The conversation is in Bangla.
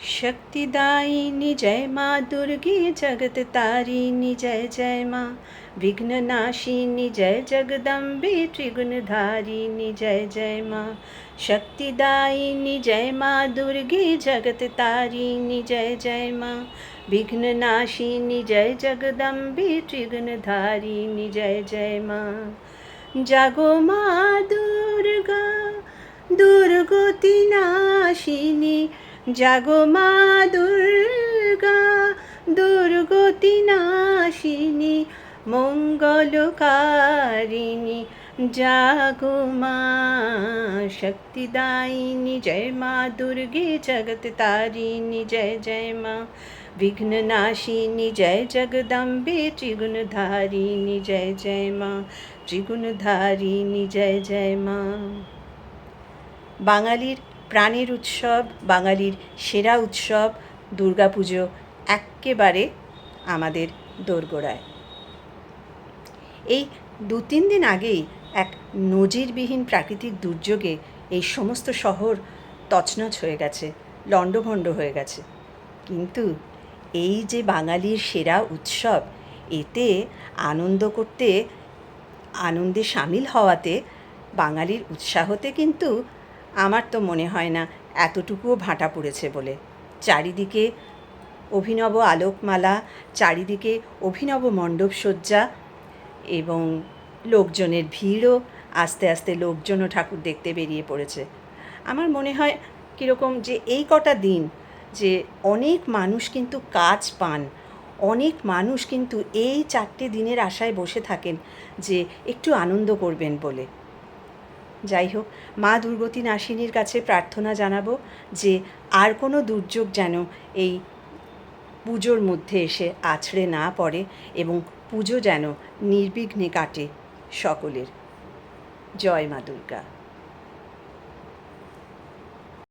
शक्तिदायिनी जय माँ दुर्गे जगत तारिणी जय जय माँ विघ्ननाशिनी जय जगदम्बे त्रिगुणधारिणी जय जय माँ शक्तिदायिनी जय माँ दुर्गे जगत तारिणी जय जय माँ विघ्ननाशिनी जय जगदम्बे त्रिगुणधारिणी जय जय माँ जागो माँ दुर्गा दुर्गति नाशिनी जागो माँ दुर्गा दुर्गति नाशिनी मंगलकारिणी जागो माँ शक्तिदायिनी जय माँ दुर्गे जगत तारिणी जय जय माँ विघ्ननाशिनी जय जगदम्बे त्रिगुणधारिणी जय जय माँ त्रिगुणधारिणी जय जय माँ। बाঙালির প্রাণের উৎসব, বাঙালির সেরা উৎসব দুর্গাপুজো এক্কেবারে আমাদের দোরগোড়ায়। এই 2-3 দিন আগেই এক নজিরবিহীন প্রাকৃতিক দুর্যোগে এই সমস্ত শহর তছনছ হয়ে গেছে, লণ্ডভণ্ড হয়ে গেছে। কিন্তু এই যে বাঙালির সেরা উৎসব, এতে আনন্দ করতে, আনন্দে সামিল হওয়াতে বাঙালির উৎসাহতে কিন্তু আমার তো মনে হয় না এতটুকুও ভাটা পড়েছে বলে। চারিদিকে অভিনব আলোকমালা, চারিদিকে অভিনব মণ্ডপসজ্জা এবং লোকজনের ভিড়ও, আস্তে আস্তে লোকজনও ঠাকুর দেখতে বেরিয়ে পড়েছে। আমার মনে হয় কীরকম যে এই কটা দিন যে অনেক মানুষ কিন্তু কাজ পান, অনেক মানুষ কিন্তু এই 4টে দিনের আশায় বসে থাকেন যে একটু আনন্দ করবেন বলে। যাই হোক, মা দুর্গতি নাশিনীর কাছে প্রার্থনা জানাবো যে আর কোনো দুর্যোগ যেন এই পুজোর মধ্যে এসে আছড়ে না পড়ে এবং পুজো যেন নির্বিঘ্নে কাটে সকলের। জয় মা দুর্গা।